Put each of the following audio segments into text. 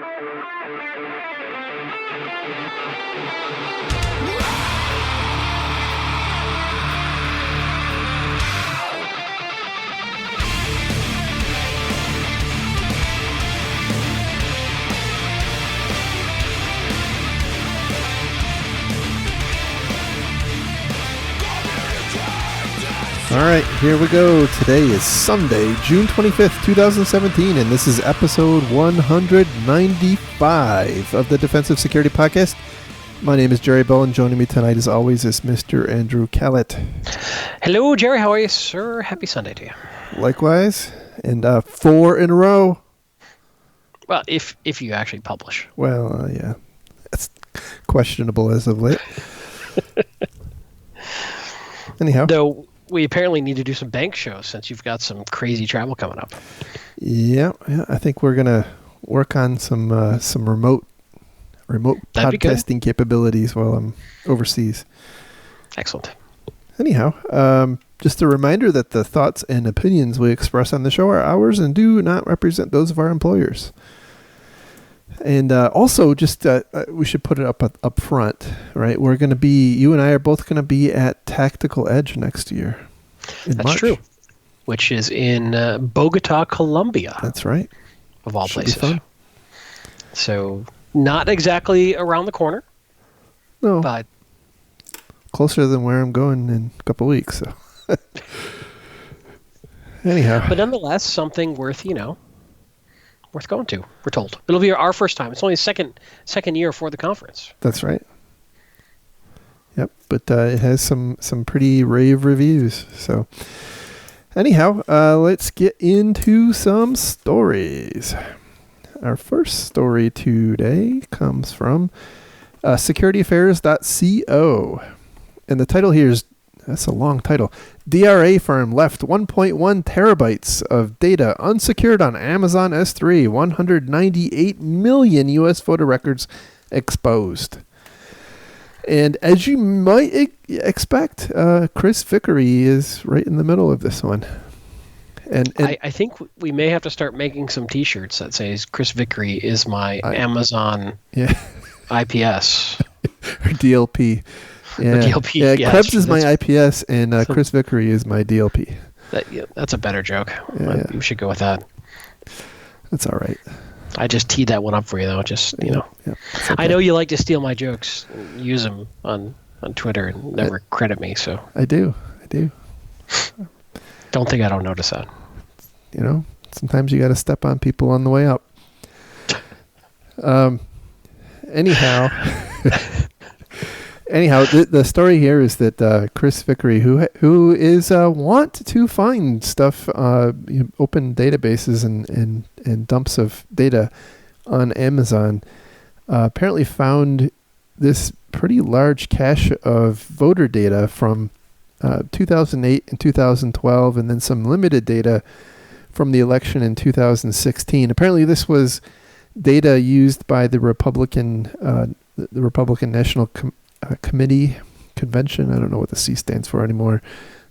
All right, here we go. Today is Sunday, June 25th, 2017, and this is episode 195 of the Defensive Security Podcast. My name is Jerry Bell, and joining me tonight, as always, is Mr. Andrew Callett. Hello, Jerry. How are you, sir? Happy Sunday to you. Likewise, and 4 in a row. Well, if you actually publish. Well, yeah, that's questionable as of late. Anyhow. Though we apparently need to do some bank shows since you've got some crazy travel coming up. Yeah, I think we're gonna work on some remote podcasting capabilities while I'm overseas. Excellent. Anyhow, just a reminder that the thoughts and opinions we express on the show are ours and do not represent those of our employers. And also, just we should put it up front, right? We're going to be, you and I are both going to be at Tactical Edge next year. That's March. true. Which is in Bogota, Colombia. That's right. Of all Should places. be fun. So, not exactly around the corner. No. But closer than where I'm going in a couple weeks. So. Anyhow. But nonetheless, something worth going to, we're told. It'll be our first time. It's only the second year for the conference. That's right. Yep, but it has some pretty rave reviews. So anyhow, let's get into some stories. Our first story today comes from securityaffairs.co. And the title here is, that's a long title. DRA firm left 1.1 terabytes of data unsecured on Amazon S3. 198 million U.S. photo records exposed. And as you might expect, Chris Vickery is right in the middle of this one. And I think we may have to start making some T-shirts that says Chris Vickery is my Amazon IPS. Or DLP. Yeah, DLP. Yeah, Krebs is my IPS, and Chris Vickery is my DLP. That's a better joke. Yeah. We should go with that. That's all right. I just teed that one up for you, though. Just Yeah, okay. I know you like to steal my jokes, and use them on Twitter, and never credit me. So I do. Don't think I don't notice that. Sometimes you got to step on people on the way up. Anyhow. Anyhow, the story here is that Chris Vickery, who is want to find stuff, open databases and dumps of data on Amazon, apparently found this pretty large cache of voter data from 2008 and 2012, and then some limited data from the election in 2016. Apparently, this was data used by the Republican National Committee Convention. I don't know what the C stands for anymore. I'm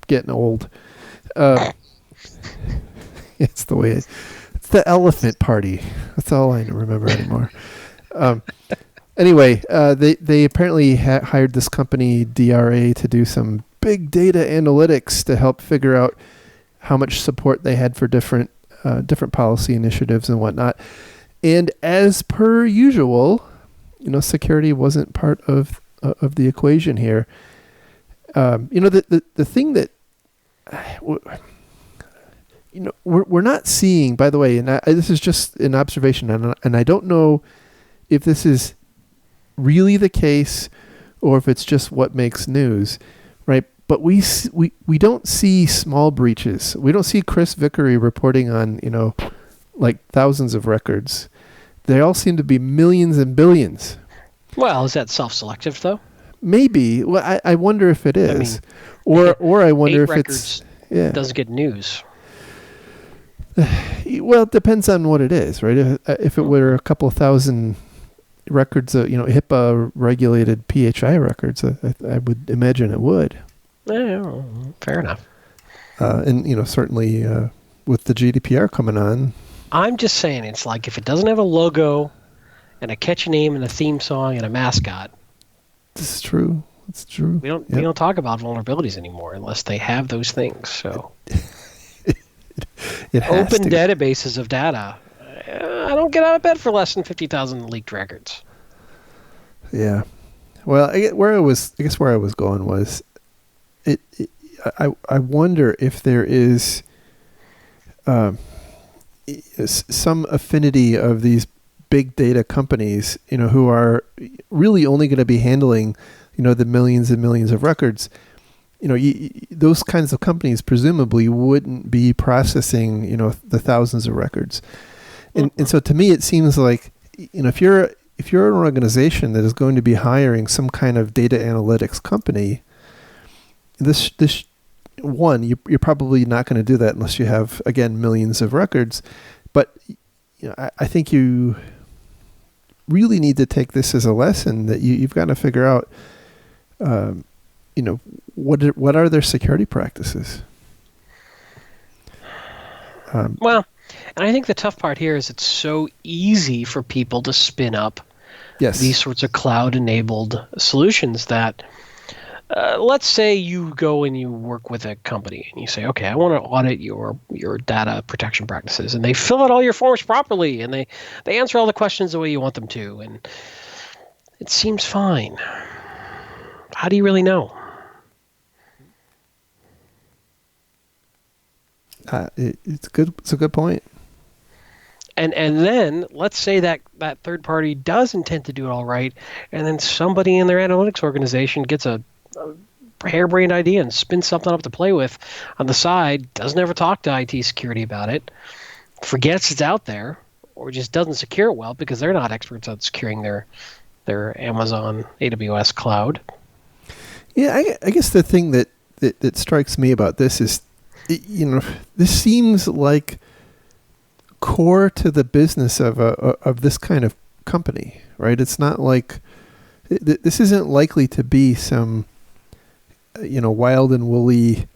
getting old. It's it's the Elephant Party. That's all I remember anymore. Anyway, they apparently hired this company DRA to do some big data analytics to help figure out how much support they had for different policy initiatives and whatnot. And as per usual, security wasn't part of the equation here. The thing that we're not seeing, by the way, and this is just an observation, and I don't know if this is really the case or if it's just what makes news, right? But we don't see small breaches. We don't see Chris Vickery reporting on like thousands of records. They all seem to be millions and billions. Well, is that self-selective, though? Maybe. Well, I wonder if it is. Or I wonder if it's... Yeah. Doesn't get news. Well, it depends on what it is, right? If it were a couple thousand records, HIPAA-regulated PHI records, I would imagine it would. Yeah, fair enough. And, certainly with the GDPR coming on... I'm just saying, it's like if it doesn't have a logo and a catchy name and a theme song and a mascot. This is true. It's true. We don't talk about vulnerabilities anymore unless they have those things. So it has open to. databases of data. I don't get out of bed for less than 50,000 leaked records. Yeah. Well, where I was going was, I wonder if there is some affinity of these big data companies, who are really only going to be handling, the millions and millions of records. Those kinds of companies presumably wouldn't be processing, the thousands of records. And so to me, it seems like, if you're an organization that is going to be hiring some kind of data analytics company, this you're probably not going to do that unless you have, again, millions of records. But I think you really need to take this as a lesson that you've got to figure out, what are their security practices? Well, and I think the tough part here is it's so easy for people to spin up these sorts of cloud-enabled solutions that, let's say you go and you work with a company and you say, okay, I want to audit your data protection practices, and they fill out all your forms properly and they answer all the questions the way you want them to, and it seems fine. How do you really know? It's good. It's a good point. And then let's say that third party does intend to do it all right, and then somebody in their analytics organization gets a harebrained idea and spins something up to play with on the side, doesn't ever talk to IT security about it, forgets it's out there, or just doesn't secure it well because they're not experts at securing their Amazon AWS cloud. Yeah, I guess the thing that strikes me about this is, this seems like core to the business of this kind of company, right? It's not like this isn't likely to be some wild and woolly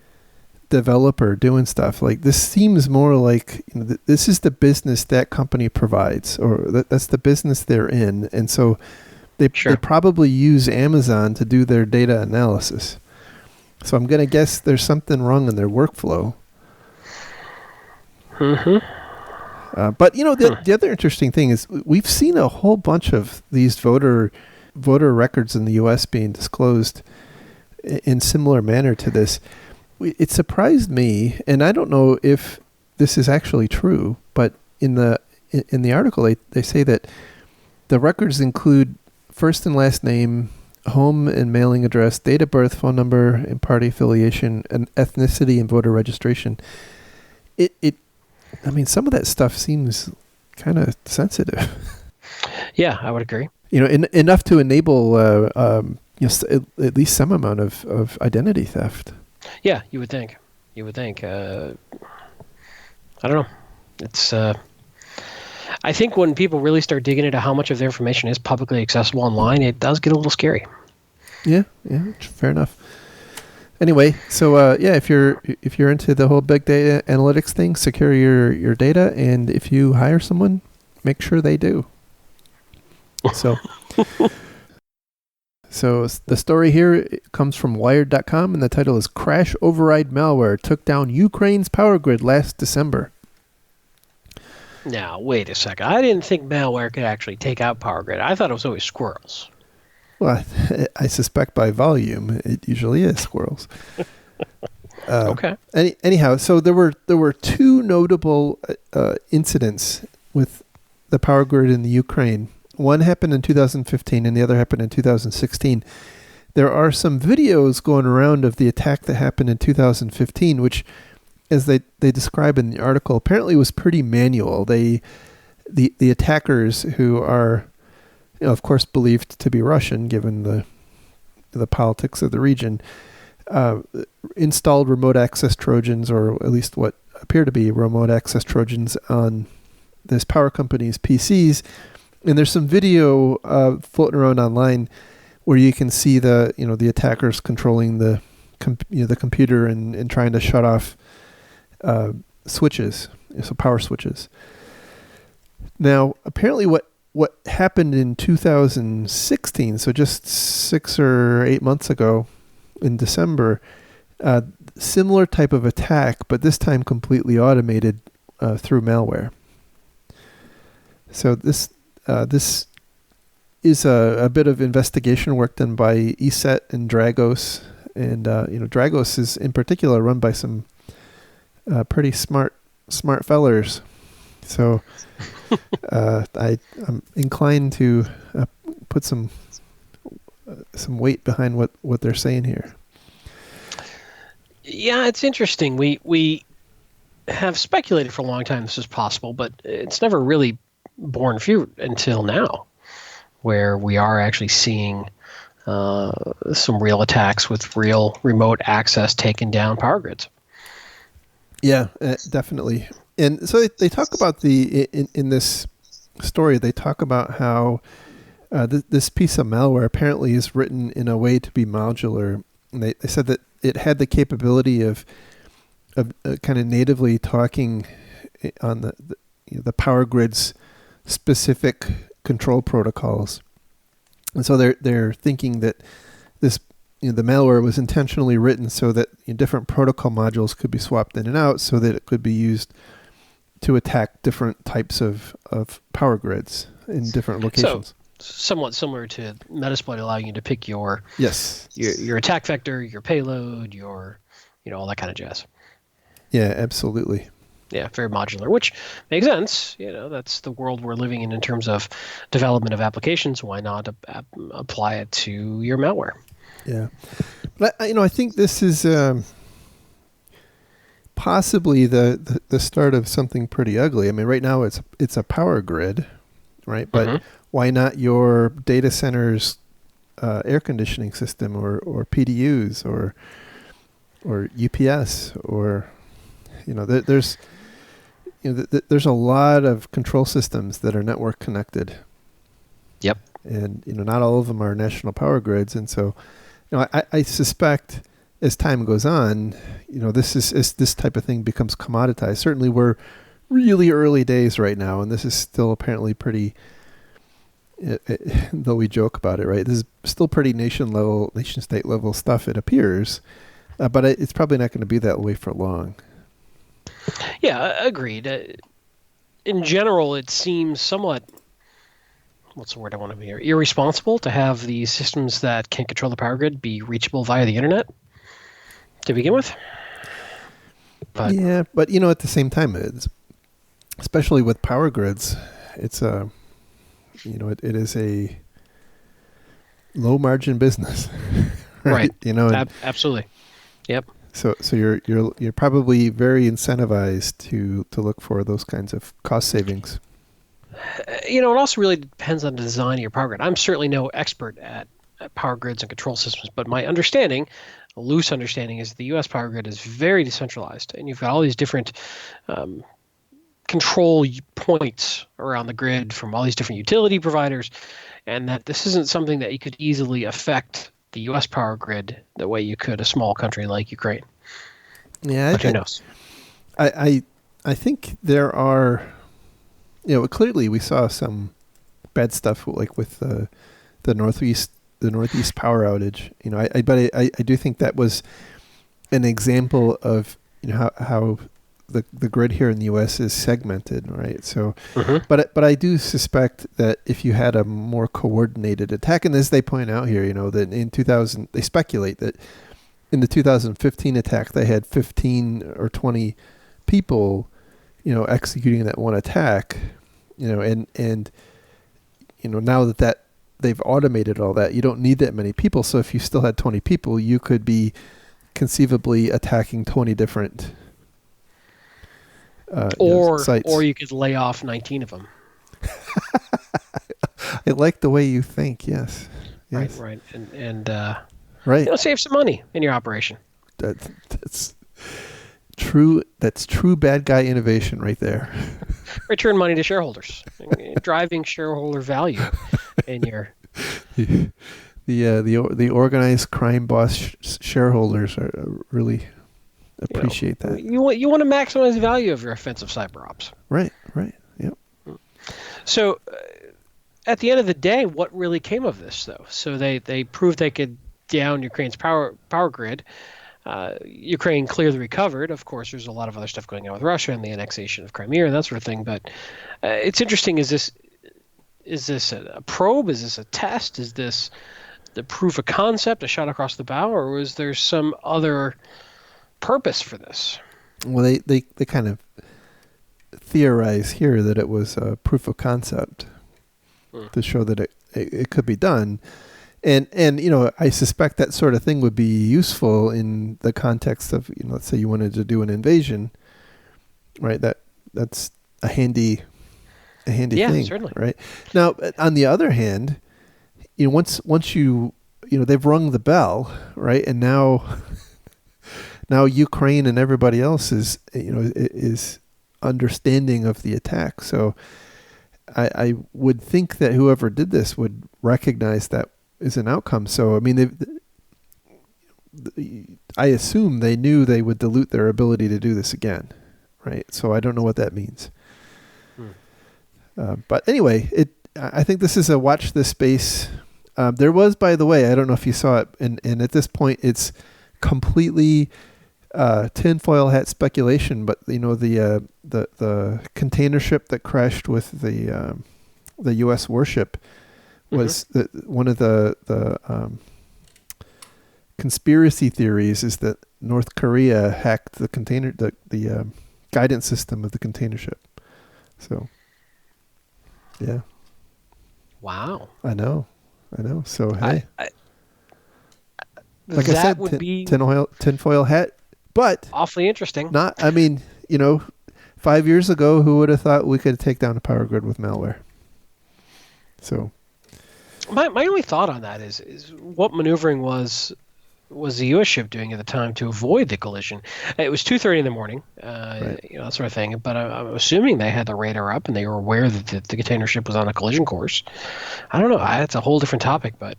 developer doing stuff. Like, this seems more like this is the business that company provides, or that's the business they're in, and so they probably use Amazon to do their data analysis. So I'm going to guess there's something wrong in their workflow. Mm-hmm. But the other interesting thing is we've seen a whole bunch of these voter records in the U.S. being disclosed in similar manner to this. It surprised me, and I don't know if this is actually true, but in the article they say that the records include first and last name, home and mailing address, date of birth, phone number, and party affiliation, and ethnicity and voter registration. I mean, some of that stuff seems kind of sensitive. Yeah, I would agree. Enough to enable at least some amount of identity theft. Yeah, you would think. I don't know. It's. I think when people really start digging into how much of their information is publicly accessible online, it does get a little scary. Yeah, fair enough. Anyway, so if you're into the whole big data analytics thing, secure your data, and if you hire someone, make sure they do. So the story here comes from Wired.com, and the title is "Crash Override Malware Took Down Ukraine's Power Grid Last December." Now, wait a second. I didn't think malware could actually take out power grid. I thought it was always squirrels. Well, I suspect by volume, it usually is squirrels. Okay. Anyhow, so there were two notable incidents with the power grid in the Ukraine. One happened in 2015, and the other happened in 2016. There are some videos going around of the attack that happened in 2015, which, as they describe in the article, apparently was pretty manual. The attackers, who are, of course, believed to be Russian, given the politics of the region, installed remote access Trojans, or at least what appear to be remote access Trojans, on this power company's PCs. And there's some video floating around online where you can see the attackers controlling the computer and trying to shut off switches, so power switches. Now, apparently what what happened in 2016, so just 6 or 8 months ago in December, similar type of attack, but this time completely automated through malware. So this is a bit of investigation work done by ESET and Dragos, and Dragos is in particular run by some pretty smart fellers. So I'm inclined to put some weight behind what they're saying here. Yeah, it's interesting. We have speculated for a long time this is possible, but it's never really borne fruit until now, where we are actually seeing some real attacks with real remote access taking down power grids. Yeah, definitely. And so they talk about in this story, they talk about how this piece of malware apparently is written in a way to be modular. And they said that it had the capability of kind of natively talking on the power grid's specific control protocols. And so they're thinking that this the malware was intentionally written so that different protocol modules could be swapped in and out, so that it could be used to attack different types of power grids in different locations. So, somewhat similar to Metasploit allowing you to pick your attack vector, your payload, your all that kind of jazz. Yeah, absolutely. Yeah, very modular, which makes sense. That's the world we're living in terms of development of applications. Why not apply it to your malware? Yeah, but I think this is possibly the start of something pretty ugly. I mean, right now it's a power grid, right? But why not your data center's air conditioning system or PDUs or UPS or there's there's a lot of control systems that are network connected. Yep. And not all of them are national power grids, and so I suspect as time goes on, this type of thing becomes commoditized. Certainly, we're really early days right now, and this is still apparently pretty. Though we joke about it, right? This is still pretty nation state level stuff. It appears, but it's probably not going to be that way for long. Yeah, agreed. In general, it seems somewhat, what's the word I want to be here? Irresponsible to have the systems that can control the power grid be reachable via the internet to begin with. But at the same time, especially with power grids, it's it is a low margin business, right? Absolutely. Yep. So you're probably very incentivized to look for those kinds of cost savings. It also really depends on the design of your power grid. I'm certainly no expert at power grids and control systems, but my understanding, a loose understanding, is the U.S. power grid is very decentralized, and you've got all these different control points around the grid from all these different utility providers, and that this isn't something that you could easily affect the U.S. power grid the way you could a small country like Ukraine. Yeah, but who knows? I think there are, clearly we saw some bad stuff like with the Northeast power outage. But I do think that was an example of how the grid here in the U.S. is segmented, right? So, but I do suspect that if you had a more coordinated attack, and as they point out here, that in 2000, they speculate that in the 2015 attack, they had 15 or 20 people, executing that one attack, and now that they've automated all that, you don't need that many people. So if you still had 20 people, you could be conceivably attacking 20 different sites. Or you could lay off 19 of them. I like the way you think. Yes. Right. And right. Save some money in your operation. That's true. That's true bad guy innovation right there. Return money to shareholders, driving shareholder value in your. The organized crime boss shareholders are really appreciate that. You want to maximize the value of your offensive cyber ops. Right. Yep. So at the end of the day, what really came of this, though? So they proved they could down Ukraine's power grid. Ukraine clearly recovered. Of course, there's a lot of other stuff going on with Russia and the annexation of Crimea and that sort of thing. But it's interesting. Is this a probe? Is this a test? Is this the proof of concept, a shot across the bow, or was there some other purpose for this? Well, they kind of theorize here that it was a proof of concept to show that it could be done. And I suspect that sort of thing would be useful in the context of, let's say you wanted to do an invasion, right? That's a handy thing, certainly. Right? Now, on the other hand, once you they've rung the bell, right? And now Ukraine and everybody else is understanding of the attack. So I would think that whoever did this would recognize that is an outcome. So, I mean, I assume they knew they would dilute their ability to do this again, right? So I don't know what that means. But anyway, I think this is a watch this space. There was, by the way, I don't know if you saw it, and at this point it's completely tinfoil hat speculation, but the container ship that crashed with the U.S. warship was one of the conspiracy theories is that North Korea hacked the guidance system of the container ship. So, yeah. Wow. I know. So, hey. Like I said, would be tinfoil hat, but awfully interesting. 5 years ago, who would have thought we could take down a power grid with malware? So, my only thought on that is what maneuvering was the U.S. ship doing at the time to avoid the collision? It was 2:30 in the morning, right. That sort of thing. But I'm assuming they had the radar up and they were aware that the container ship was on a collision course. I don't know. That's a whole different topic, but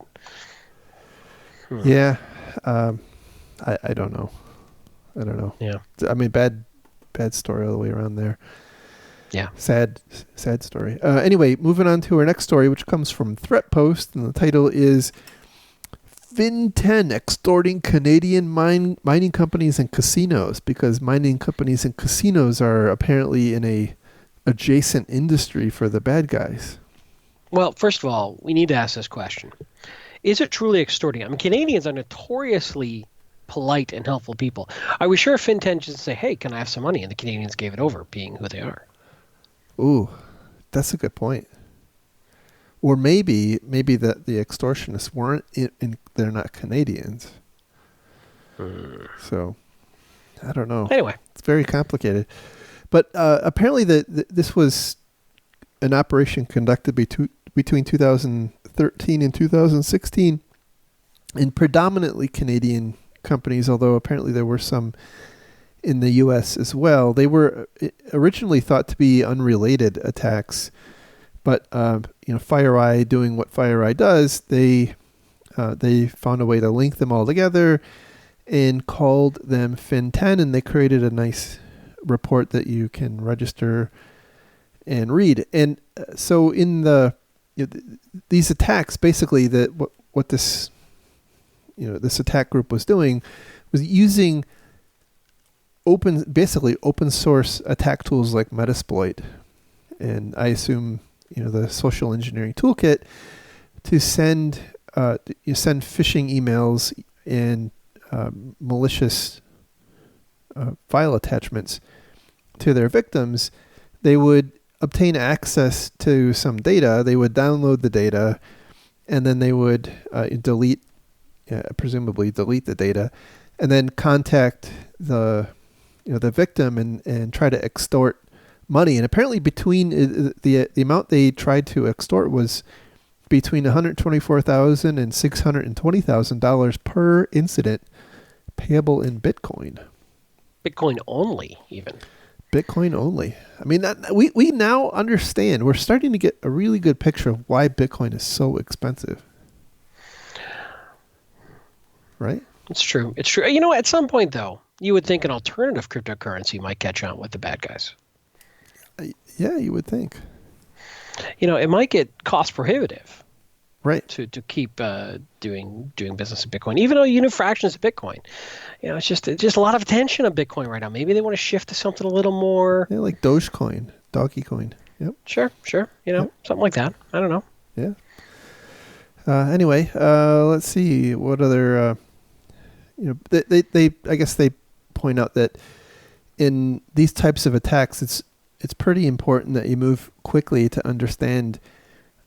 yeah, I don't know. Yeah, I mean, bad story all the way around there. Yeah. Sad story. Anyway, moving on to our next story, which comes from ThreatPost, and the title is Fin10 extorting Canadian mining companies and casinos, because mining companies and casinos are apparently in a adjacent industry for the bad guys. Well, first of all, we need to ask this question. Is it truly extorting? I mean, Canadians are notoriously polite and helpful people. Are we sure Fin10 just say, hey, can I have some money? And the Canadians gave it over, being who they are. Ooh, that's a good point. Or maybe that the extortionists weren't they're not Canadians. So, I don't know. Anyway. It's very complicated. But apparently this was an operation conducted between 2013 and 2016 in predominantly Canadian companies, although apparently there were some in the U.S. as well. They were originally thought to be unrelated attacks, but FireEye doing what FireEye does, they found a way to link them all together and called them Fin10, and they created a nice report that you can register and read. And so in these attacks, basically what this this attack group was doing was using open source attack tools like Metasploit, and I assume the social engineering toolkit to send phishing emails and malicious file attachments to their victims. They would obtain access to some data. They would download the data, and then they would presumably delete the data, and then contact the victim and try to extort money. And apparently between the amount they tried to extort was between $124,000 and $620,000 per incident, payable in Bitcoin. Bitcoin only, even. Bitcoin only. I mean, we now understand. We're starting to get a really good picture of why Bitcoin is so expensive. Right? It's true. It's true. At some point, though, you would think an alternative cryptocurrency might catch on with the bad guys. Yeah, you would think. it might get cost prohibitive, right? To keep doing business in Bitcoin, even though you know fractions of Bitcoin. It's just a lot of attention on Bitcoin right now. Maybe they want to shift to something a little more. Yeah, like Dogecoin, Dogecoin. Yep. Sure. Something like that. I don't know. Yeah. Anyway, let's see what other. They I guess they point out that in these types of attacks, it's pretty important that you move quickly to understand,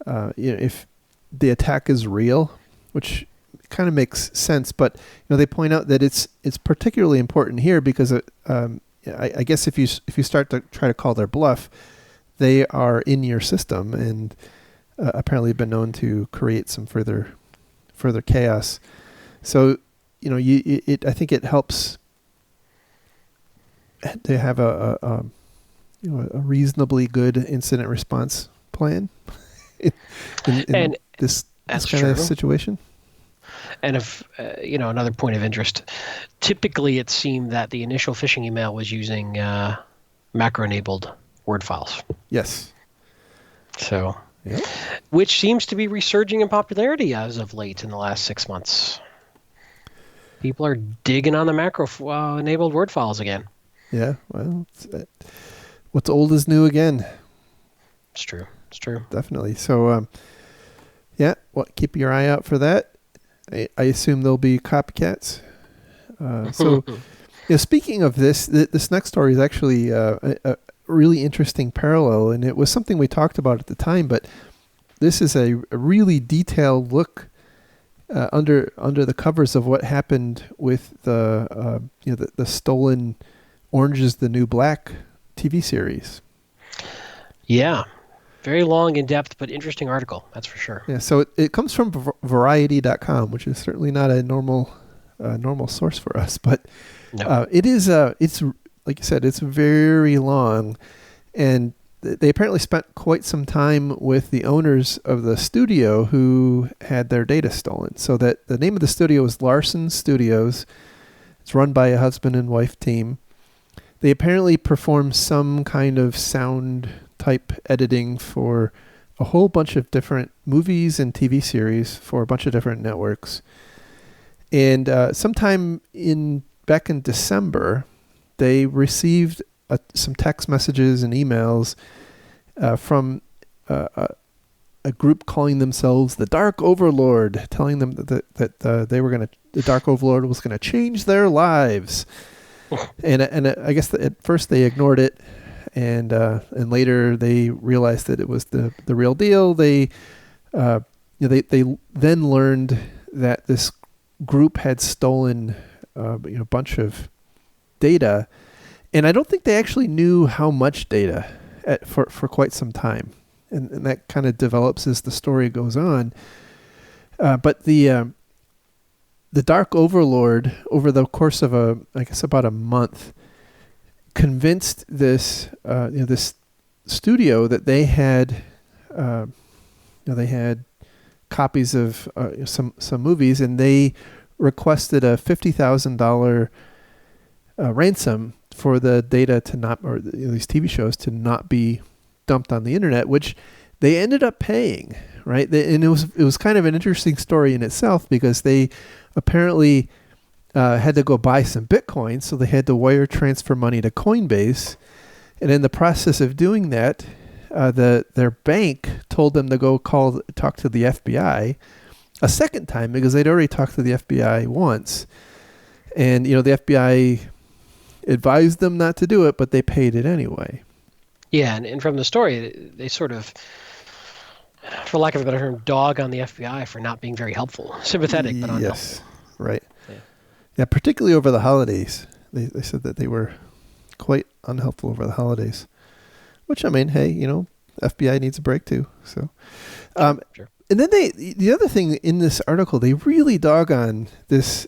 if the attack is real, which kind of makes sense. But they point out that it's particularly important here because I guess if you start to try to call their bluff, they are in your system and apparently have been known to create some further chaos. So I think it helps to have a reasonably good incident response plan in this kind of situation. And if another point of interest, typically it seemed that the initial phishing email was using macro-enabled Word files. Yes. So, yep. Which seems to be resurging in popularity as of late in the last 6 months. People are digging on the macro-enabled Word files again. Yeah, well, what's old is new again. It's true. Definitely. So, keep your eye out for that. I assume there'll be copycats. Speaking of this next story is actually a really interesting parallel, and it was something we talked about at the time, but this is a really detailed look under the covers of what happened with the stolen Orange is the New Black TV series. Yeah. Very long, in-depth, but interesting article, that's for sure. Yeah, so it comes from Variety.com, which is certainly not a normal source for us, but no. It's like you said, it's very long, and they apparently spent quite some time with the owners of the studio who had their data stolen. So that the name of the studio is Larson Studios. It's run by a husband and wife team. They apparently perform some kind of sound type editing for a whole bunch of different movies and TV series for a bunch of different networks. And sometime back in December, they received some text messages and emails from a group calling themselves the Dark Overlord, telling them that the Dark Overlord was going to change their lives. And I guess at first they ignored it, and later they realized that it was the real deal. They then learned that this group had stolen a bunch of data, and I don't think they actually knew how much data for quite some time, and that kind of develops as the story goes on. But the Dark Overlord, over the course of about a month, convinced this studio that they had copies of some movies, and they requested a $50,000 ransom for the data to not, or these TV shows to not be dumped on the internet, which they ended up paying, right? And it was kind of an interesting story in itself, because they apparently had to go buy some Bitcoin, so they had to wire transfer money to Coinbase, and in the process of doing that, their bank told them to go talk to the FBI a second time, because they'd already talked to the FBI once, and the FBI advised them not to do it, but they paid it anyway. Yeah, and from the story, they sort of, for lack of a better term, dog on the FBI for not being very helpful. Sympathetic, but unhelpful. Yes, right. Yeah, particularly over the holidays. They said that they were quite unhelpful over the holidays. Which, I mean, hey, FBI needs a break too. So, sure. And then the other thing in this article, they really dog on this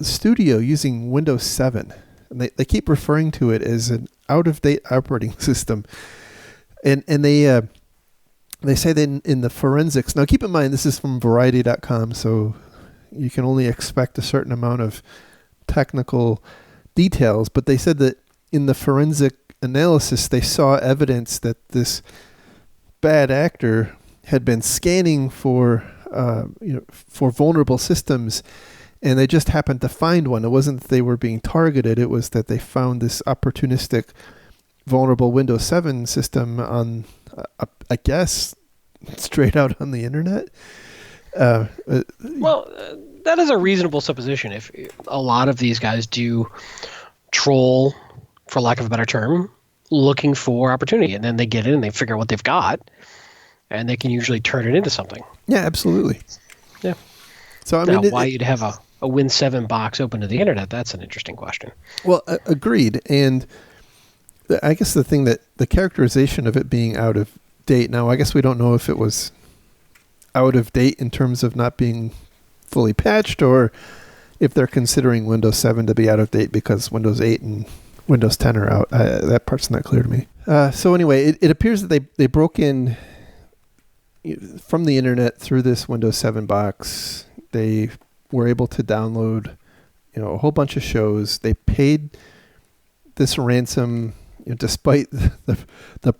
studio using Windows 7. And they keep referring to it as an out-of-date operating system. And they say that in the forensics. Now, keep in mind, this is from Variety.com, so you can only expect a certain amount of technical details. But they said that in the forensic analysis, they saw evidence that this bad actor had been scanning for for vulnerable systems, and they just happened to find one. It wasn't that they were being targeted; it was that they found this opportunistic, vulnerable Windows 7 system on, I guess, straight out on the internet. That is a reasonable supposition. If a lot of these guys do troll, for lack of a better term, looking for opportunity, and then they get in and they figure out what they've got, and they can usually turn it into something. Yeah, absolutely. Yeah. So I mean, why you'd have a Win 7 box open to the internet? That's an interesting question. Well, agreed. And I guess the thing that the characterization of it being out of date. Now, I guess we don't know if it was out of date in terms of not being fully patched, or if they're considering Windows 7 to be out of date because Windows 8 and Windows 10 are out. That part's not clear to me. So anyway, it appears that they broke in from the internet through this Windows 7 box. They were able to download, a whole bunch of shows. They paid this ransom, despite the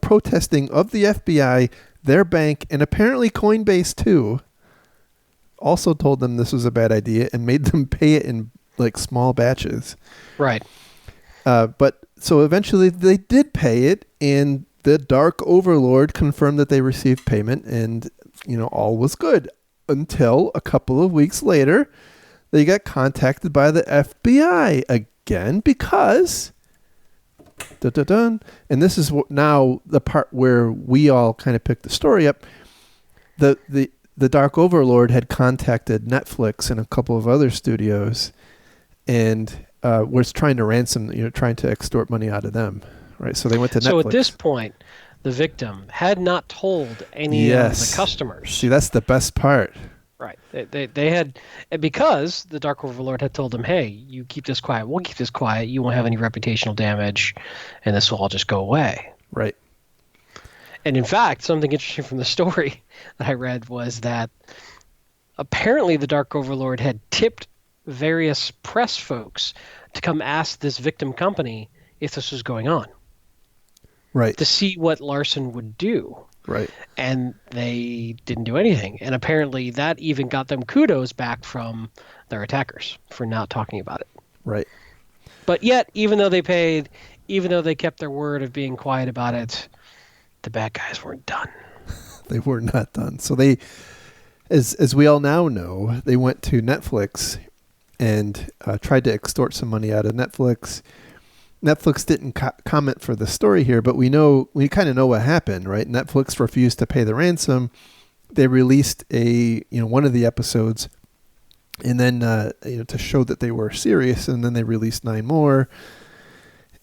protesting of the FBI, their bank, and apparently Coinbase too. Also told them this was a bad idea and made them pay it in like small batches. Right. But so eventually they did pay it, and the Dark Overlord confirmed that they received payment, and all was good until a couple of weeks later they got contacted by the FBI again because and this is now the part where we all kind of picked the story up. The Dark Overlord had contacted Netflix and a couple of other studios, and was trying to ransom, trying to extort money out of them, right? So they went to Netflix. So at this point, the victim had not told any of the customers. See, that's the best part. Right. They had, because the Dark Overlord had told them, hey, you keep this quiet, we'll keep this quiet, you won't have any reputational damage, and this will all just go away. Right. And in fact, something interesting from the story that I read was that apparently the Dark Overlord had tipped various press folks to come ask this victim company if this was going on. Right. To see what Larson would do. Right. And they didn't do anything. And apparently that even got them kudos back from their attackers for not talking about it. Right. But yet, even though they paid, even though they kept their word of being quiet about it, the bad guys weren't done. They were not done. So they, as we all now know, they went to Netflix and tried to extort some money out of Netflix. Netflix didn't comment for the story here, but we kind of know what happened, right? Netflix refused to pay the ransom. They released one of the episodes, and then to show that they were serious, and then they released 9 more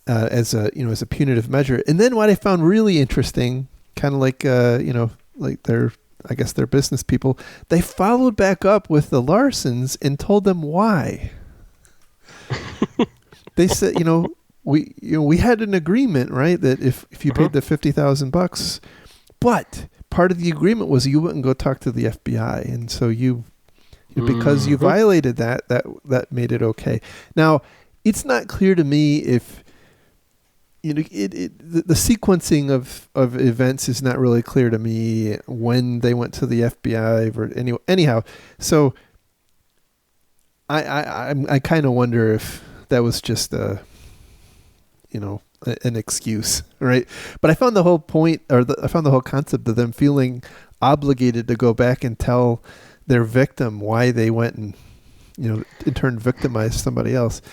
as a punitive measure. And then what I found really interesting, kind of like like their business people, they followed back up with the Larsons and told them why. They said, we had an agreement, right, that if you paid the $50,000, but part of the agreement was you wouldn't go talk to the FBI, and so because you violated that made it okay. Now, it's not clear to me if the sequencing of events is not really clear to me when they went to the FBI anyhow. So I kind of wonder if that was just an excuse, right? But I found the whole point, I found the whole concept of them feeling obligated to go back and tell their victim why they went and, in turn victimized somebody else.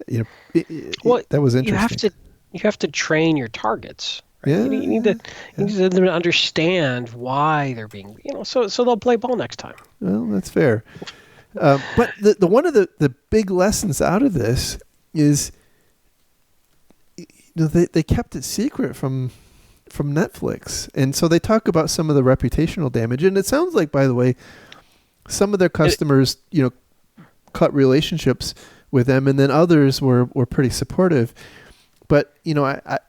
That was interesting. You have to train your targets. Right? Yeah, you need them to understand why they're being, so they'll play ball next time. Well, that's fair. But the one of the big lessons out of this is, they kept it secret from Netflix, and so they talk about some of the reputational damage. And it sounds like, by the way, some of their customers, cut relationships with them, and then others were pretty supportive. But I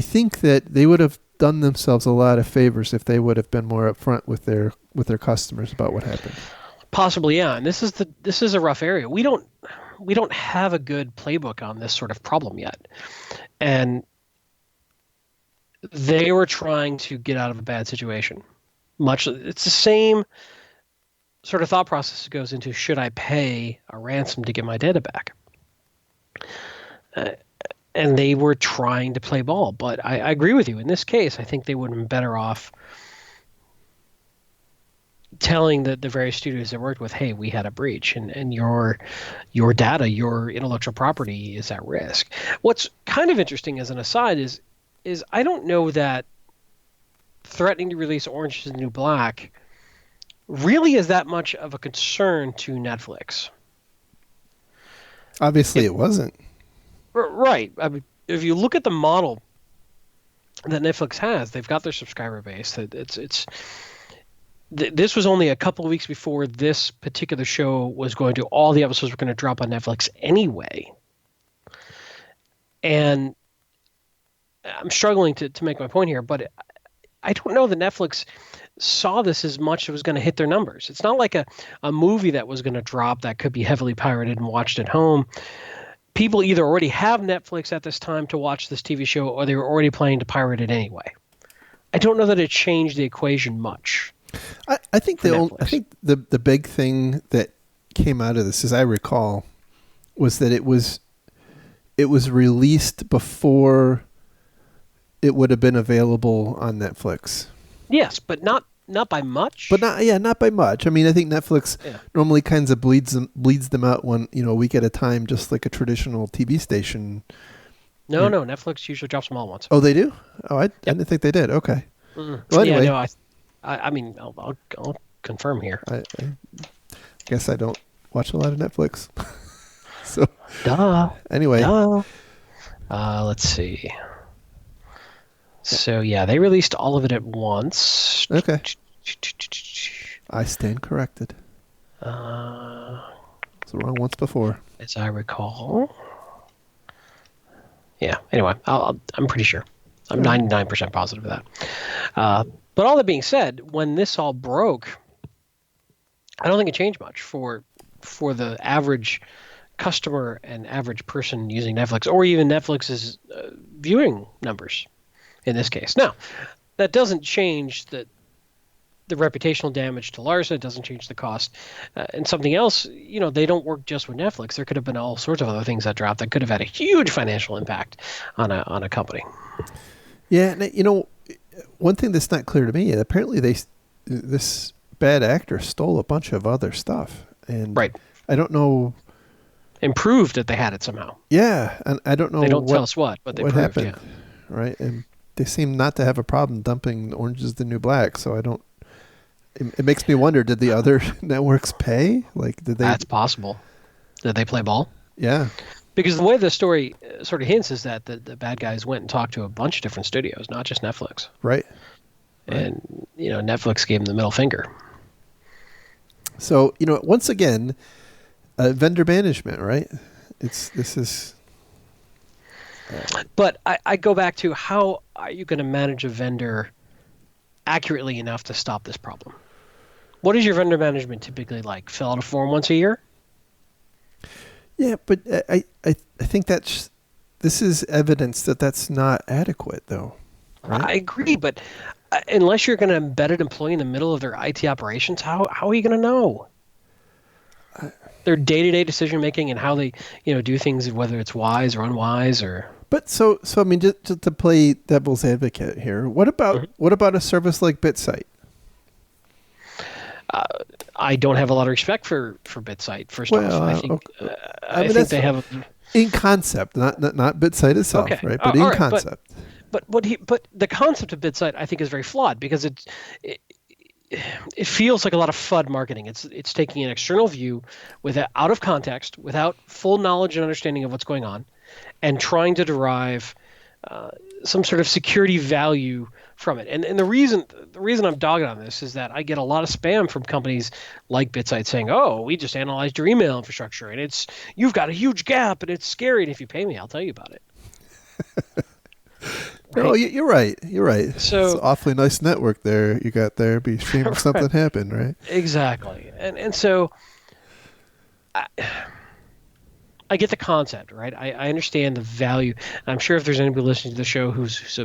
think that they would have done themselves a lot of favors if they would have been more upfront with their customers about what happened. Possibly, yeah. And this is a rough area. We don't have a good playbook on this sort of problem yet. And They were trying to get out of a bad situation. It's the same sort of thought process that goes into, should I pay a ransom to get my data back? And they were trying to play ball. But I agree with you. In this case, I think they would have been better off telling the various studios they worked with, hey, we had a breach, and your data, your intellectual property is at risk. What's kind of interesting as an aside is I don't know that threatening to release Orange is the New Black really is that much of a concern to Netflix. Obviously, it wasn't. Right. I mean, if you look at the model that Netflix has, they've got their subscriber base. This was only a couple of weeks before this particular show was going to, all the episodes were going to drop on Netflix anyway. And I'm struggling to make my point here, but I don't know that Netflix saw this as much as it was going to hit their numbers. It's not like a movie that was going to drop that could be heavily pirated and watched at home. People either already have Netflix at this time to watch this TV show, or they were already planning to pirate it anyway. I don't know that it changed the equation much. I think the big thing that came out of this, as I recall, was that it was released before it would have been available on Netflix. Yes, but not by much. But not by much. I mean, I think Netflix normally kinds of bleeds them out a week at a time, just like a traditional TV station. No, Netflix usually drops them all at once. Oh, they do? Oh, I didn't think they did. Okay. Mm. Well, anyway. Yeah, no, I mean, I'll confirm here. I guess I don't watch a lot of Netflix. So. Duh. Anyway. Duh. Let's see. So, yeah, they released all of it at once. Okay. I stand corrected. It's the wrong once before. As I recall. Yeah, anyway, I'm pretty sure. I'm 99% positive of that. But all that being said, when this all broke, I don't think it changed much for the average customer and average person using Netflix, or even Netflix's viewing numbers in this case. Now, that doesn't change the reputational damage to Larsa. It doesn't change the cost. And something else, they don't work just with Netflix. There could have been all sorts of other things that dropped that could have had a huge financial impact on a company. Yeah, one thing that's not clear to me, apparently this bad actor stole a bunch of other stuff. And right. I don't know. Improved that they had it somehow. Yeah, and I don't know. They don't tell us what, but they proved, happened, yeah. Right? And they seem not to have a problem dumping Orange is the New Black, so I don't. It makes me wonder: did the other networks pay? Like, did they? That's possible. Did they play ball? Yeah. Because the way the story sort of hints is that the bad guys went and talked to a bunch of different studios, not just Netflix. Right. And Netflix gave them the middle finger. So once again, vendor management, right? This is. But I go back to, how are you going to manage a vendor accurately enough to stop this problem? What is your vendor management typically like? Fill out a form once a year? Yeah, but I think this is evidence that that's not adequate, though. Right? I agree, but unless you're going to embed an employee in the middle of their IT operations, how are you going to know? Their day-to-day decision-making and how they do things, whether it's wise or unwise, or... But so I mean, just to play devil's advocate here, what about a service like BitSight? I don't have a lot of respect for BitSight. First off, I think I think they have in concept, not BitSight itself, okay. Right? But in concept. But the concept of BitSight, I think, is very flawed, because it feels like a lot of FUD marketing. It's taking an external view out of context, without full knowledge and understanding of what's going on, and trying to derive some sort of security value from it. And the reason I'm dogging on this is that I get a lot of spam from companies like BitSight saying, "Oh, we just analyzed your email infrastructure, and you've got a huge gap, and it's scary. And if you pay me, I'll tell you about it." Right? No, you're right. You're right. So, it's an awfully nice network there you got there. Be ashamed if something happened, right? Exactly. And so I get the concept, right? I understand the value. I'm sure if there's anybody listening to the show who's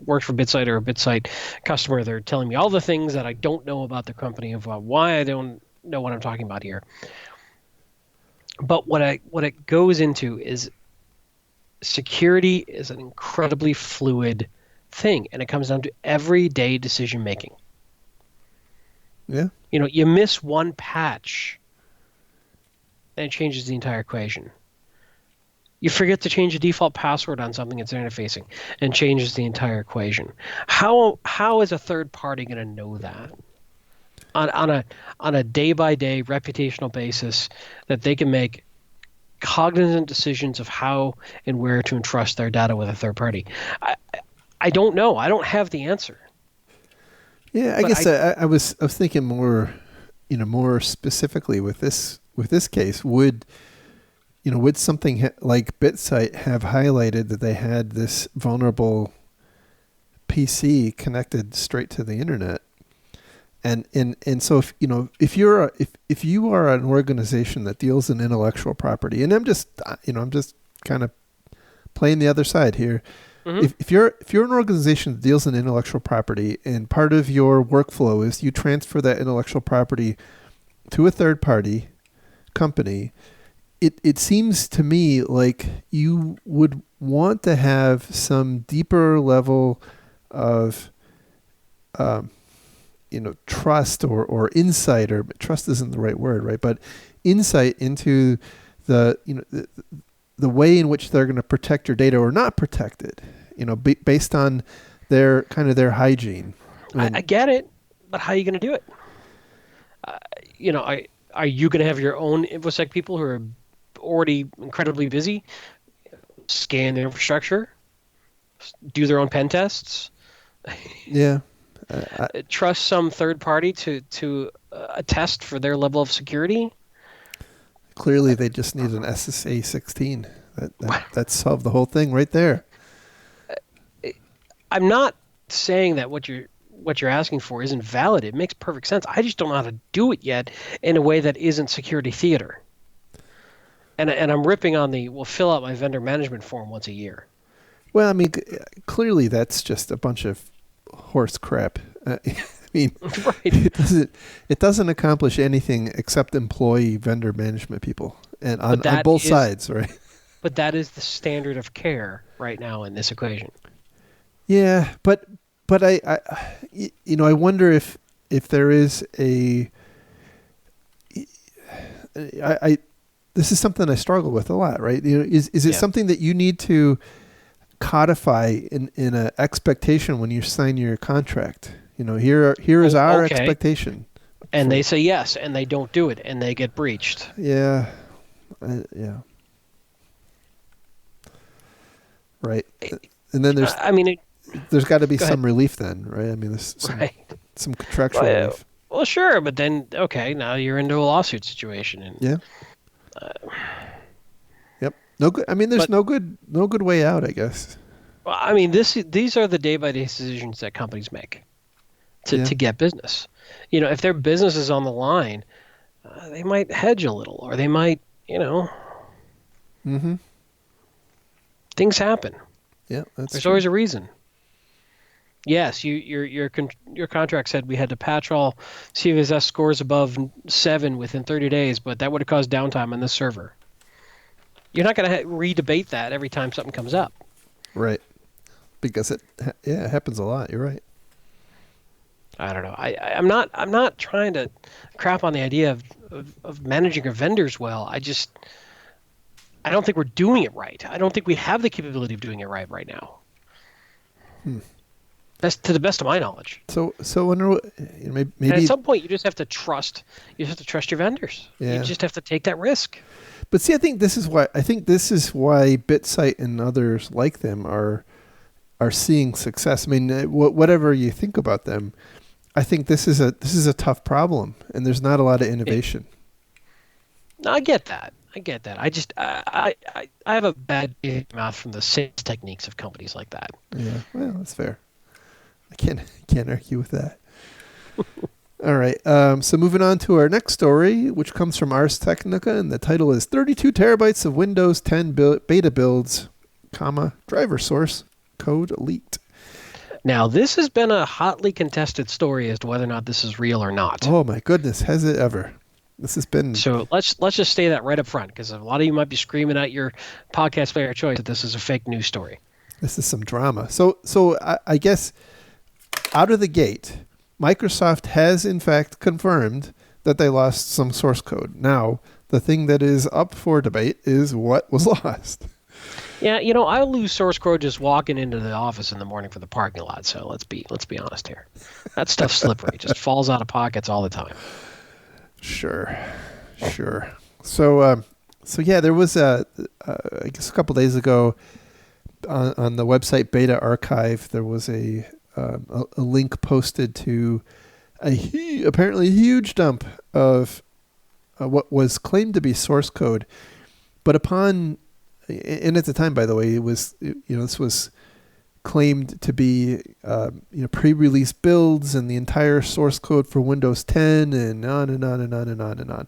worked for BitSight or a BitSight customer. They're telling me all the things that I don't know about the company, of why I don't know what I'm talking about here. But what it goes into is security is an incredibly fluid thing, and it comes down to everyday decision making. Yeah. You miss one patch, and it changes the entire equation. You forget to change the default password on something that's interfacing, and changes the entire equation. How is a third party going to know that on a day by day reputational basis, that they can make cognizant decisions of how and where to entrust their data with a third party? I don't know. I don't have the answer. Yeah, I guess I was thinking more, more specifically with this case. Would something like BitSight have highlighted that they had this vulnerable PC connected straight to the internet? And so if you are an organization that deals in intellectual property, and I'm just kind of playing the other side here. Mm-hmm. If you're an organization that deals in intellectual property, and part of your workflow is you transfer that intellectual property to a third party company, it seems to me like you would want to have some deeper level of trust or insight, or trust isn't the right word, right? But insight into the way in which they're going to protect your data or not protect it, based on their hygiene. I get it, but how are you going to do it? Are you going to have your own InfoSec people who are already incredibly busy, scan the infrastructure, do their own pen tests? Yeah. Trust some third party to attest for their level of security? Clearly, they just need an SSA 16. That solved the whole thing right there. I'm not saying that what you're asking for isn't valid. It makes perfect sense. I just don't know how to do it yet in a way that isn't security theater. And I'm ripping on we'll fill out my vendor management form once a year. Well, I mean, clearly that's just a bunch of horse crap. I mean, right. It doesn't accomplish anything except employ vendor management people, and on both sides, right? But that is the standard of care right now in this equation. Yeah, but I wonder if there is this is something I struggle with a lot, right? Is it something that you need to codify in an expectation when you sign your contract? Here is our expectation, and they say yes, and they don't do it, and they get breached. Yeah, yeah, right. And then there's got to be some relief then, right? I mean, there's some contractual relief. Well, sure, but then now you're into a lawsuit situation, and yeah. Yep. No good. I mean, there's no good way out, I guess. Well, I mean, these are the day-by-day decisions that companies make to get business. If their business is on the line, they might hedge a little, or they might, Mm-hmm. Things happen. Yeah, there's always a reason. Yes, your contract said we had to patch all CVSS scores above 7 within 30 days, but that would have caused downtime on this server. You're not going to re-debate that every time something comes up. Right. Because it happens a lot. You're right. I don't know. I'm not trying to crap on the idea of managing your vendors well. I don't think we're doing it right. I don't think we have the capability of doing it right now. That's to the best of my knowledge. So maybe and at some point you just have to trust. You have to trust your vendors. Yeah. You just have to take that risk. But see, I think this is why BitSight and others like them are seeing success. I mean, whatever you think about them, I think this is a tough problem, and there's not a lot of innovation. I get that. I just I have a bad mouth from the sales techniques of companies like that. Yeah, well, that's fair. I can't argue with that. All right. So moving on to our next story, which comes from Ars Technica, and the title is 32 terabytes of Windows 10 beta builds, driver source code leaked. Now, this has been a hotly contested story as to whether or not this is real or not. Oh my goodness, has it ever? This has been. So let's just say that right up front, because a lot of you might be screaming at your podcast player of choice that this is a fake news story. This is some drama. So I guess out of the gate, Microsoft has in fact confirmed that they lost some source code. Now, the thing that is up for debate is what was lost. Yeah, I lose source code just walking into the office in the morning for the parking lot. So let's be honest here. That stuff's slippery. It just falls out of pockets all the time. Sure. So yeah, there was I guess a couple days ago on the website Beta Archive, there was a link posted to apparently a huge dump of what was claimed to be source code, but upon, and at the time, by the way, it was, this was claimed to be, pre-release builds and the entire source code for Windows 10 and on and on and on and on and on.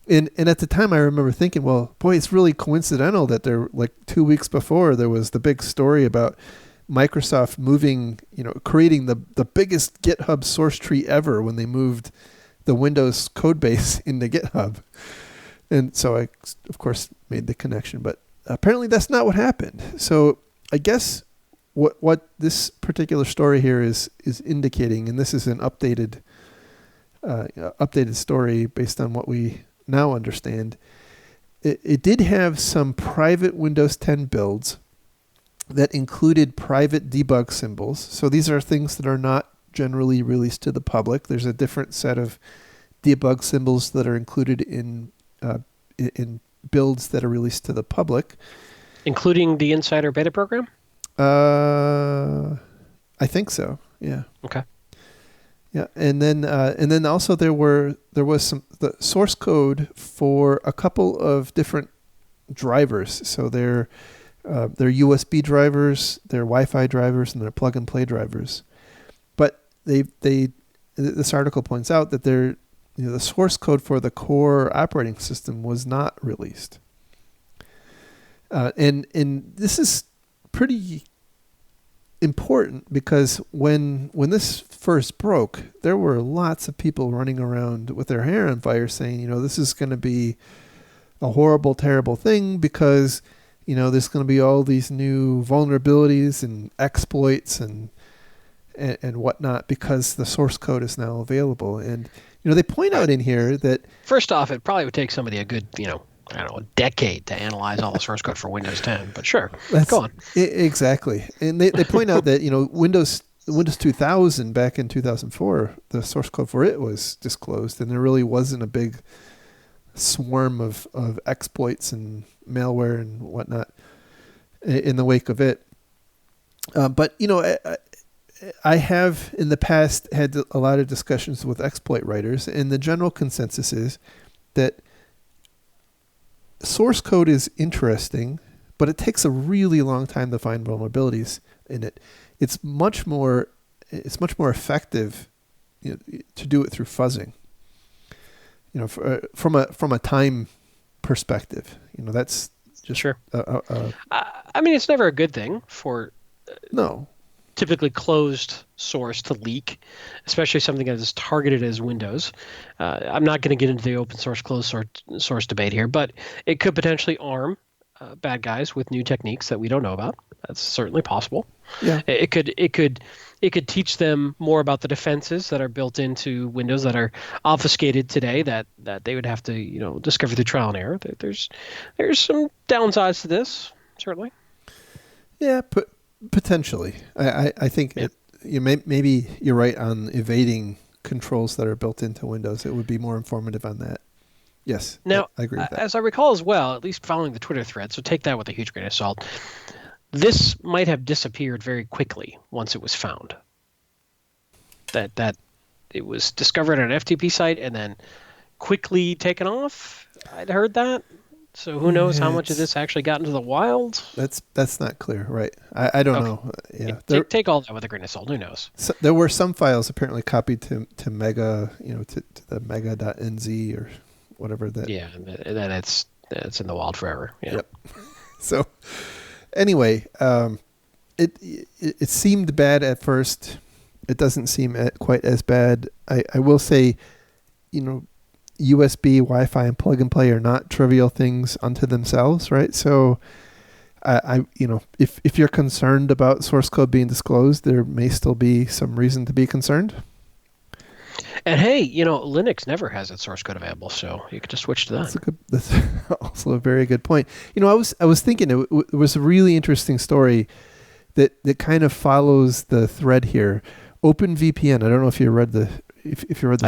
And at the time I remember thinking, well, boy, it's really coincidental that there, like 2 weeks before, there was the big story about Microsoft moving, creating the biggest GitHub source tree ever when they moved the Windows code base into GitHub. And so I, of course, made the connection, but apparently that's not what happened. So I guess what this particular story here is indicating, and this is an updated story based on what we now understand, it did have some private Windows 10 builds that included private debug symbols. So these are things that are not generally released to the public. There's a different set of debug symbols that are included in builds that are released to the public, including the Insider Beta program. I think so. Yeah. Okay. Yeah, and then also there was the source code for a couple of different drivers. So they're USB drivers, they're Wi-Fi drivers, and they're plug-and-play drivers. But this article points out that the source code for the core operating system was not released. And this is pretty important because when this first broke, there were lots of people running around with their hair on fire saying, this is going to be a horrible, terrible thing because, there's going to be all these new vulnerabilities and exploits and whatnot because the source code is now available. And, they point out in here that... First off, it probably would take somebody a good, a decade to analyze all the source code for Windows 10, but sure, go on. Exactly. And they point out that, Windows 2000 back in 2004, the source code for it was disclosed, and there really wasn't a big swarm of exploits and malware and whatnot in the wake of it. But, I have in the past had a lot of discussions with exploit writers, and the general consensus is that source code is interesting, but it takes a really long time to find vulnerabilities in it. It's much more effective to do it through fuzzing. From a time perspective, that's just sure. It's never a good thing for no. Typically closed source to leak, especially something that is targeted as Windows. I'm not going to get into the open source, closed source debate here, but it could potentially arm bad guys with new techniques that we don't know about. That's certainly possible. Yeah. It could teach them more about the defenses that are built into Windows that are obfuscated today that they would have to discover through trial and error. There's some downsides to this, certainly. Yeah, potentially. I think maybe you're right on evading controls that are built into Windows. It would be more informative on that. Yes. Now, I agree with that. As I recall as well, at least following the Twitter thread, so take that with a huge grain of salt, this might have disappeared very quickly once it was found. That it was discovered on an FTP site and then quickly taken off. I'd heard that. So who knows how much of this actually got into the wild? That's not clear, right? I don't know. Yeah, take all that with a grain of salt. Who knows? So there were some files apparently copied to Mega, to the mega.nz or whatever that. Yeah, and then it's in the wild forever. Yeah. Yep. So anyway, it seemed bad at first. It doesn't seem quite as bad. I will say, USB, Wi-Fi, and plug and play are not trivial things unto themselves, right? So, if you're concerned about source code being disclosed, there may still be some reason to be concerned. And hey, Linux never has its source code available, so you could just switch to that. That's also a very good point. I was thinking it was a really interesting story that kind of follows the thread here. OpenVPN. I don't know if you read the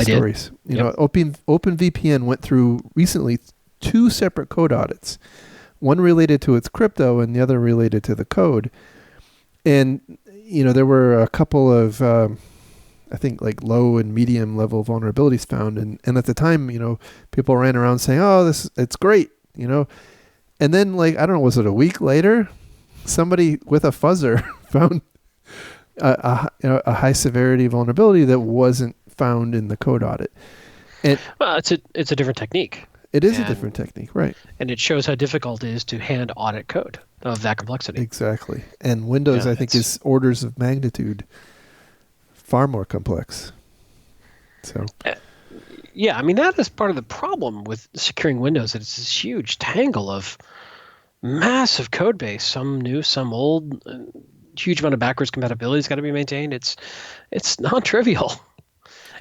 stories. Yep. OpenVPN went through recently 2 separate code audits. One related to its crypto and the other related to the code. And there were a couple of I think like low and medium level vulnerabilities found, and at the time, people ran around saying, "Oh, it's great," and then I don't know, was it a week later, somebody with a fuzzer found a high severity vulnerability that wasn't found in the code audit. And it's a different technique. It is a different technique, right? And it shows how difficult it is to hand audit code of that complexity. Exactly. And Windows, I think, is orders of magnitude far more complex. So, yeah, I mean, that is part of the problem with securing Windows. It's this huge tangle of massive code base, some new, some old, huge amount of backwards compatibility has got to be maintained. It's non-trivial.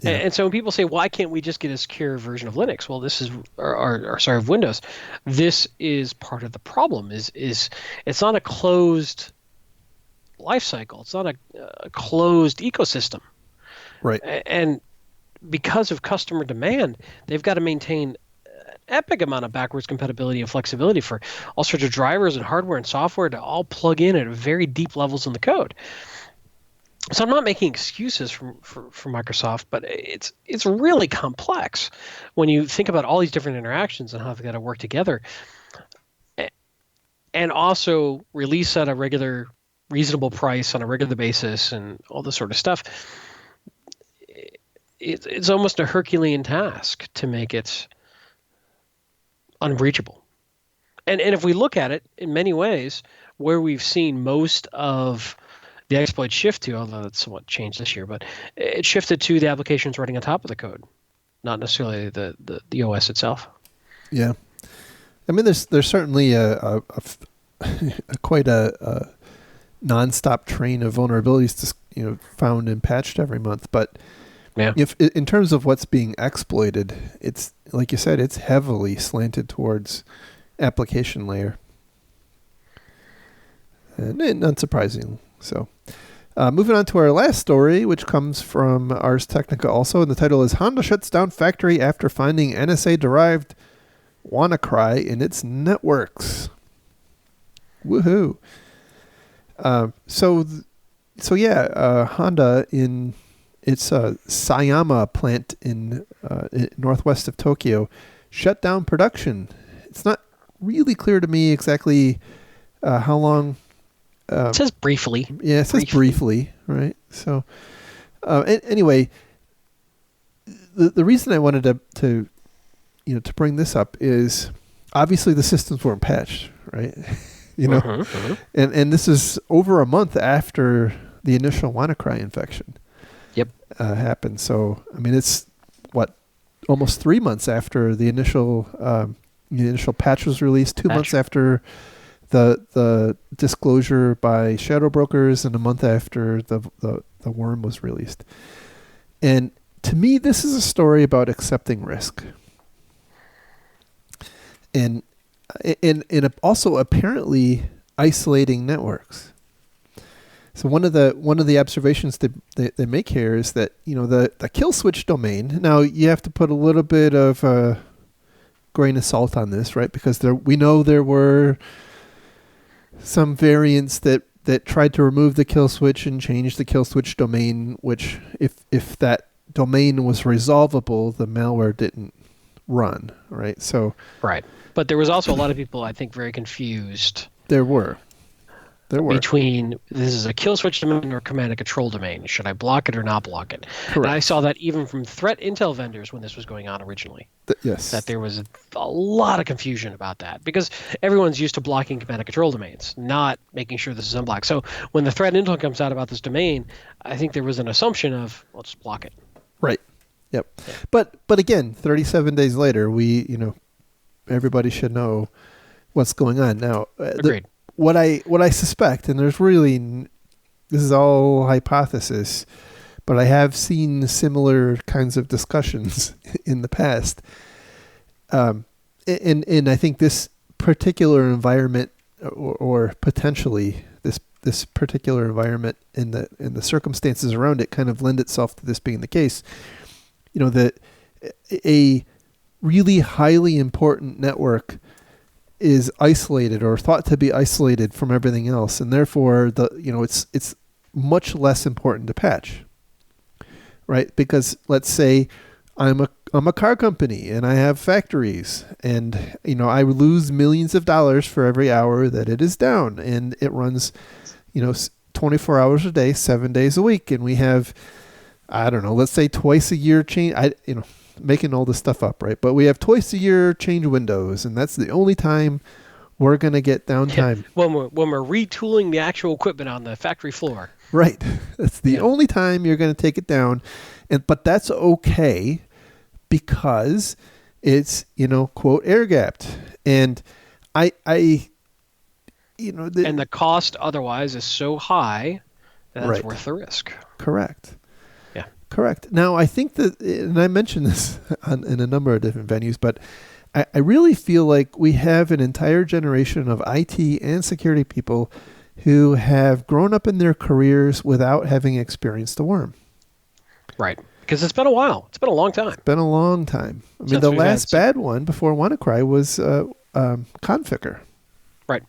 Yeah. And so when people say, why can't we just get a secure version of Linux? Well, this is, of Windows. This is part of the problem. Is it's not a closed life cycle. It's not a closed ecosystem. Right. And because of customer demand, they've got to maintain an epic amount of backwards compatibility and flexibility for all sorts of drivers and hardware and software to all plug in at very deep levels in the code. So I'm not making excuses for Microsoft, but it's really complex when you think about all these different interactions and how they've got to work together, and also release at a regular, reasonable price on a regular basis and all this sort of stuff. It's almost a Herculean task to make it unbreachable. And if we look at it in many ways, where we've seen most of the exploit shift to, although it's somewhat changed this year, but it shifted to the applications running on top of the code, not necessarily the OS itself. Yeah, I mean, there's certainly quite a nonstop train of vulnerabilities found and patched every month. But if in terms of what's being exploited, it's like you said, it's heavily slanted towards application layer, and unsurprising. So, moving on to our last story, which comes from Ars Technica also, and the title is Honda shuts down factory after finding NSA-derived WannaCry in its networks. Woohoo! Honda in its Sayama plant in northwest of Tokyo shut down production. It's not really clear to me exactly how long. It says briefly. Yeah, it says briefly, right? So, anyway, the reason I wanted to bring this up is obviously the systems weren't patched, right? And this is over a month after the initial WannaCry infection. Yep. Happened. So, I mean, it's almost 3 months after the initial patch was released, 2 months after the disclosure by shadow brokers, and a month after the worm was released. And to me, this is a story about accepting risk, and also apparently isolating networks. So one of the observations that they make here is that the kill switch domain. Now you have to put a little bit of a grain of salt on this, right? Because we know there were some variants that tried to remove the kill switch and change the kill switch domain, which if that domain was resolvable, the malware didn't run, right? So right. But there was also a lot of people, I think, very confused. There were. between this is a kill switch domain or command and control domain. Should I block it or not block it? Correct. And I saw that even from threat intel vendors when this was going on originally. Yes. That there was a lot of confusion about that because everyone's used to blocking command and control domains, not making sure this is unblocked. So when the threat intel comes out about this domain, I think there was an assumption of, well, just block it. Right. Yep. Yeah. But again, 37 days later, everybody should know what's going on. Now, agreed. What I suspect, and this is all hypothesis, but I have seen similar kinds of discussions in the past. And I think this particular environment, or potentially this particular environment in the circumstances around it, kind of lend itself to this being the case. That a really highly important network is isolated or thought to be isolated from everything else, and therefore it's much less important to patch, right? Because let's say I'm a car company and I have factories, and I lose millions of dollars for every hour that it is down, and it runs 24 hours a day, 7 days a week, and we have, I don't know, let's say twice a year change. Making all this stuff up, right? But we have twice a year change windows, and that's the only time we're going to get downtime. Yeah, when we're retooling the actual equipment on the factory floor. Right. That's the only time you're going to take it down. But that's okay because it's, quote, air gapped. And and the cost otherwise is so high that it's worth the risk. Correct. Correct. Now, I think that, and I mentioned this in a number of different venues, but I really feel like we have an entire generation of IT and security people who have grown up in their careers without having experienced a worm. Right. Because it's been a while. It's been a long time. It's been a long time. I mean, the last bad one before WannaCry was Conficker. Right.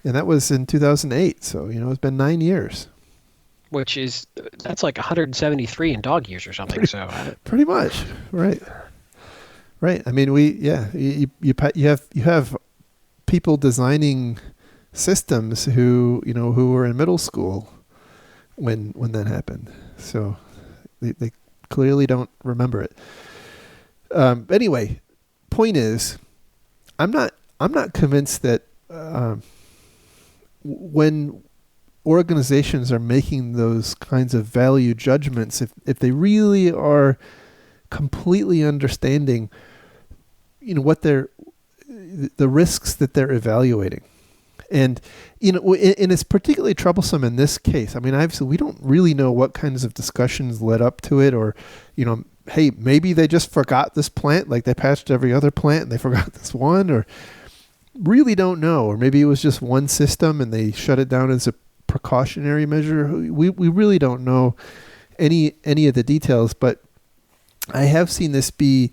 And that was in 2008. So, it's been 9 years. That's like 173 in dog years or something. Pretty much, right. I mean, you have people designing systems who were in middle school when that happened. So they clearly don't remember it. Anyway, point is, I'm not convinced that when organizations are making those kinds of value judgments, if they really are completely understanding, what the risks that they're evaluating. And, and it's particularly troublesome in this case. I mean, we don't really know what kinds of discussions led up to it, or, hey, maybe they just forgot this plant, like they patched every other plant and they forgot this one, or really don't know. Or maybe it was just one system and they shut it down as a precautionary measure. We really don't know any of the details, but I have seen this be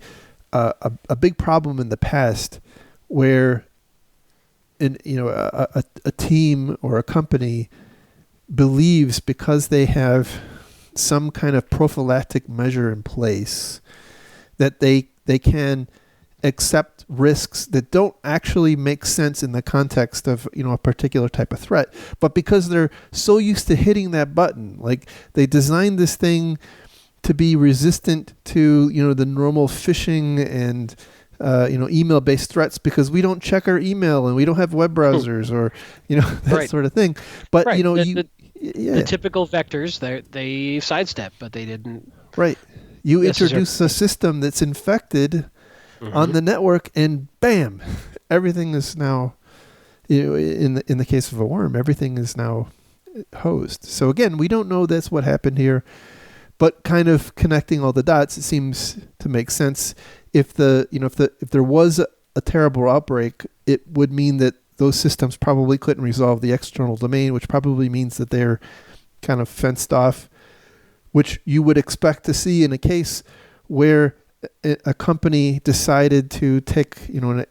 a big problem in the past, where a team or a company believes because they have some kind of prophylactic measure in place that they can accept risks that don't actually make sense in the context of a particular type of threat, but because they're so used to hitting that button, like they designed this thing to be resistant to the normal phishing and email-based threats, because we don't check our email and we don't have web browsers or that sort of thing. But the typical vectors they sidestep, but they didn't. Right. You introduce a system that's infected on the network, and bam, everything is now, in the case of a worm, everything is now hosed. So again, we don't know that's what happened here, but kind of connecting all the dots, it seems to make sense. If there was a terrible outbreak, it would mean that those systems probably couldn't resolve the external domain, which probably means that they're kind of fenced off, which you would expect to see in a case where a company decided to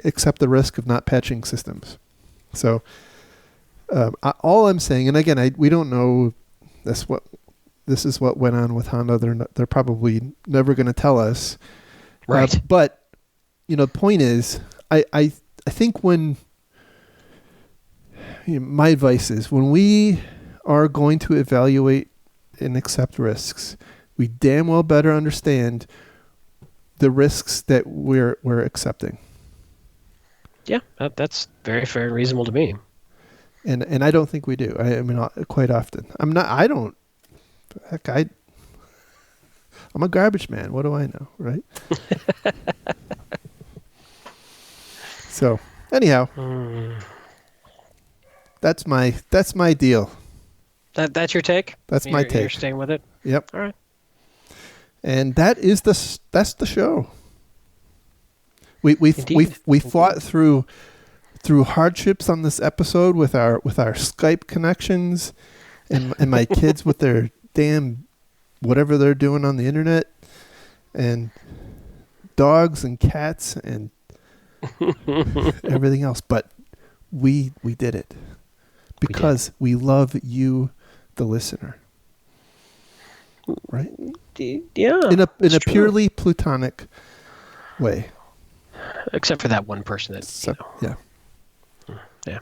accept the risk of not patching systems. So all I'm saying, and again, we don't know this is what went on with Honda. They're probably never going to tell us. Right. But the point is, I think when my advice is when we are going to evaluate and accept risks, we damn well better understand the risks that we're accepting. Yeah, that's very fair and reasonable to me. And I don't think we do. I mean, quite often. I'm a garbage man. What do I know, right? So, anyhow, that's my deal. That's your take? That's my take. You're staying with it? Yep. All right. And that's the show. We fought through hardships on this episode with our Skype connections and my kids with their damn whatever they're doing on the internet, and dogs and cats and everything else. But we did it because we love you, the listener. Right? Yeah. In a purely platonic way. Except for that one person that yeah. Yeah.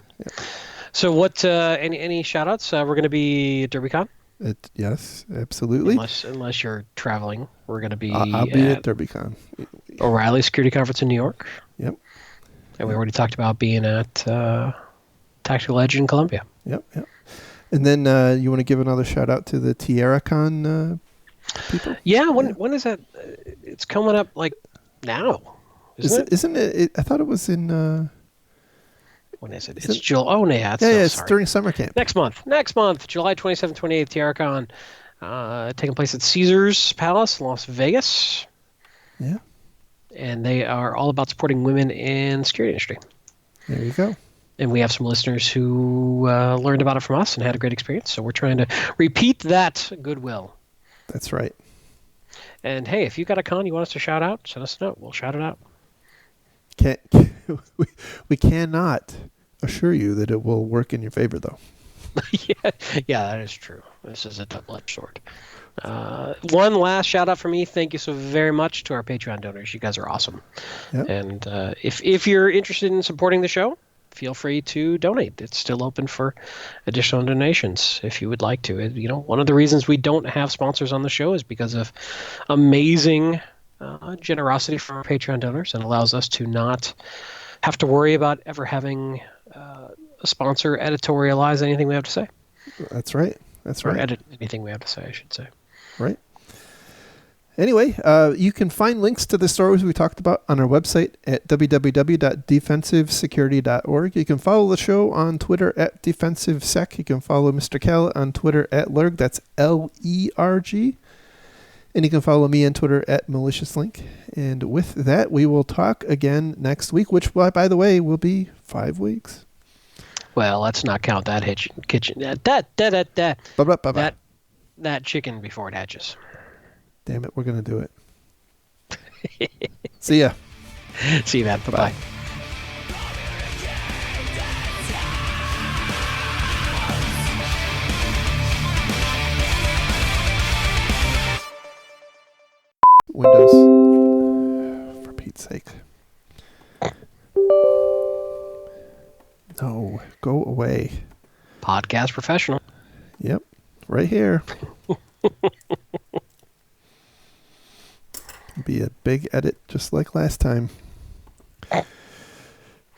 So what? Any shout outs? We're going to be at DerbyCon. Yes, absolutely. Unless you're traveling, we're going to be. I'll be at DerbyCon. O'Reilly Security Conference in New York. Yep. And we already talked about being at Tactical Edge in Columbia. Yep. And then you want to give another shout out to the TierraCon people? Yeah. When is that? It's coming up like now. Isn't it? I thought it was in. When is it? It's July. Oh, yeah. It's during summer camp. Next month, July 27th, 28th, TierraCon, taking place at Caesars Palace, Las Vegas. Yeah. And they are all about supporting women in the security industry. There you go. And we have some listeners who learned about it from us and had a great experience. So we're trying to repeat that goodwill. That's right. And hey, if you got a con you want us to shout out, send us a note. We'll shout it out. We cannot assure you that it will work in your favor, though. Yeah, that is true. This is a double-edged sword. One last shout out for me. Thank you so very much to our Patreon donors. You guys are awesome. Yep. And if you're interested in supporting the show, feel free to donate. It's still open for additional donations if you would like to. One of the reasons we don't have sponsors on the show is because of amazing generosity from our Patreon donors, and allows us to not have to worry about ever having a sponsor editorialize anything we have to say. That's right. Or edit anything we have to say, I should say. Right. Anyway, you can find links to the stories we talked about on our website at www.defensivesecurity.org. You can follow the show on Twitter at DefensiveSec. You can follow Mr. Cal on Twitter at Lerg. That's Lerg. And you can follow me on Twitter at MaliciousLink. And with that, we will talk again next week, which, by the way, will be 5 weeks. Well, let's not count that kitchen. That chicken before it hatches. Damn it, we're going to do it. See ya. See you, man. Bye-bye. Windows. For Pete's sake. No, go away. Podcast professional. Yep, right here. Be a big edit just like last time.